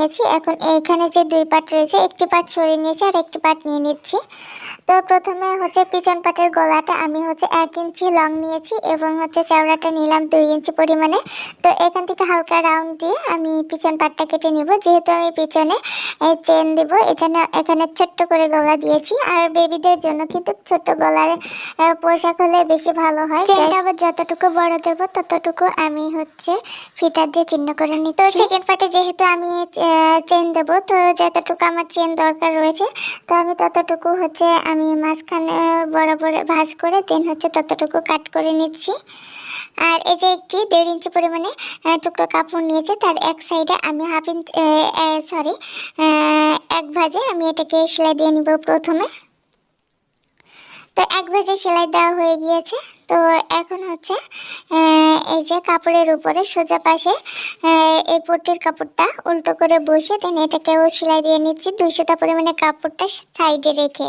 নিয়েছি। এখন এখানে যে 2 পার্ট রয়েছে, একটি পার্ট সরিয়ে নিয়েছি আর একটি পার্ট নিয়ে নিচ্ছি। তো প্রথমে হচ্ছে পিছন পাটের গলাটা আমি হচ্ছে 1 ইঞ্চি লং নিয়েছি এবং হচ্ছে চওড়াটা নিলাম 2 ইঞ্চি পরিমাণে। তো এখান থেকে হালকা রাউন্ড দিয়ে আমি পিছন পাটটা কেটে নিব। যেহেতু আমি পিছনে চেন দেব, এজন্য এখানে ছোট্ট করে গলা দিয়েছি। আর বেবিদের জন্য কিন্তু ছোট্ট গলার পোশাক হলে বেশি ভালো হয়। চেনটা আবার যতটুকু বড় দেবো ততটুকু আমি হচ্ছে ফিতা দিয়ে চিহ্ন করে নিচ্ছি। তো সেকেন্ড পার্টে যেহেতু আমি চেন দেবো, তো যতটুকু আমার চেন দরকার রয়েছে, তো আমি ততটুকু হচ্ছে আমি মাঝখানে বরাবর ভাঁজ করে দেন হচ্ছে ততটুকু কাট করে নিচ্ছি। আর এই যে একটি 1.5 ইঞ্চি পরিমাণে টুকরো কাপড় নিয়েছে, তার এক সাইডে আমি এক ভাঁজে আমি এটাকে সেলাই দিয়ে নিব প্রথমে। তো এক ভাঁজে সেলাই দেওয়া হয়ে গিয়েছে। তো এখন হচ্ছে এই যে কাপড়ের উপরে সোজা পাশে এই পট্টির কাপড়টা উল্টো করে বসে দেন এটাকেও সেলাই দিয়ে নিচ্ছি 200টা পরিমাণে কাপড়টা সাইডে রেখে।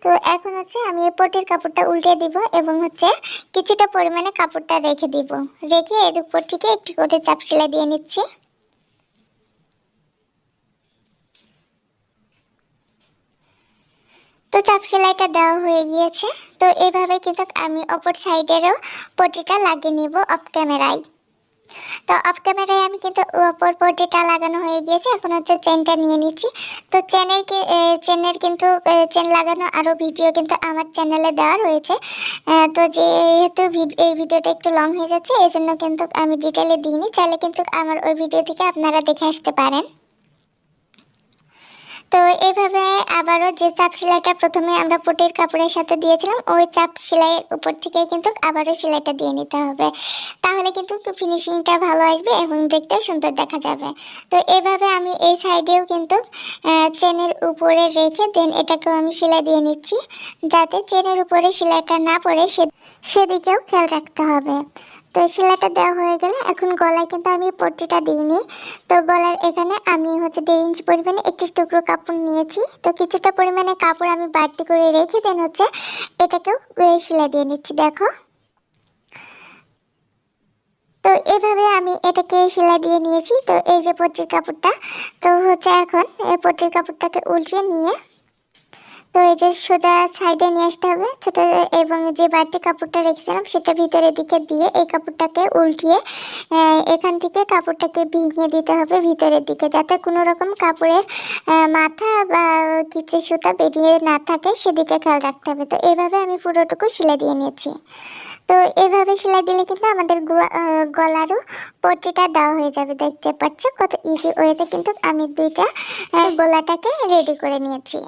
তো এখন হচ্ছে আমি এই পট্টির কাপড়টা উল্টে দিব এবং হচ্ছে কিছুটা পরিমাণে কাপড়টা রেখে দিব। রেখে এর উপর থেকে একটু করে চাপ সেলাই দিয়ে নিচ্ছি। তো চাপ সেলাইটা দেওয়া হয়ে গিয়েছে। তো এইভাবে কিন্তু আমি অপর সাইডেরও পট্টিটা লাগিয়ে নিব অফ ক্যামেরায়। তো অফ ক্যামেরায় আমি কিন্তু অপর পট্টিটা লাগানো হয়ে গিয়েছে। এখন হচ্ছে চেনটা নিয়ে নিচ্ছি। তো চেনের কিন্তু চেন লাগানো আরও ভিডিও কিন্তু আমার চ্যানেলে দেওয়া রয়েছে। তো যেহেতু এই ভিডিওটা একটু লং হয়ে যাচ্ছে, এই জন্য কিন্তু আমি ডিটেলে দিইনি। চাইলে কিন্তু আমার ওই ভিডিও থেকে আপনারা দেখে আসতে পারেন। তো এইভাবে আবারও যে চাপ সেলাইটা প্রথমে আমরা পটির কাপড়ের সাথে দিয়েছিলাম, ওই চাপ সেলাইয়ের উপর থেকে কিন্তু আবারও সেলাইটা দিয়ে নিতে হবে। তাহলে কিন্তু ফিনিশিংটা ভালো আসবে এবং দেখতেও সুন্দর দেখা যাবে। তো এইভাবে আমি এই সাইডেও কিন্তু চেনের উপরে রেখে দেন এটাকেও আমি সেলাই দিয়ে নিচ্ছি, যাতে চেনের উপরে সেলাইটা না পড়ে সেদিকেও খেয়াল রাখতে হবে। তো সেলাইটা দেওয়া হয়ে গেলে এখন গলায় কিন্তু আমি পট্টিটা দিইনি। তো গলার এখানে আমি হচ্ছে 1.5 ইঞ্চি পরিমাণে একটি টুকরো কাপড় নিয়েছি। তো কিছুটা পরিমাণে কাপড় আমি বাড়তি করে রেখে দেন হচ্ছে এটাকেও সেলাই দিয়ে নিচ্ছি। দেখো, তো এভাবে আমি এটাকে সেলাই দিয়ে নিয়েছি। তো এই যে পট্টির কাপড়টা, তো হচ্ছে এখন এই পট্টির কাপড়টাকে উল্টিয়ে নিয়ে তো এই যে সোজা সাইডে নিয়ে আসতে হবে ছোটো, এবং যে বাড়তি কাপড়টা রেখেছিলাম সেটা ভিতরের দিকে দিয়ে এই কাপড়টাকে উল্টিয়ে এখান থেকে কাপড়টাকে ভেঙে দিতে হবে ভিতরের দিকে, যাতে কোনো রকম কাপড়ের মাথা বা কিছু সুতা বেরিয়ে না থাকে, সেদিকে খেয়াল রাখতে হবে। তো এইভাবে আমি পুরোটুকু সেলাই দিয়ে নিয়েছি। তো এইভাবে সেলাই দিলে কিন্তু আমাদের গলারও পট্টিটা দেওয়া হয়ে যাবে। দেখতে পাচ্ছ কত ইজি ওয়েতে কিন্তু আমি দুইটা গলাটাকে রেডি করে নিয়েছি।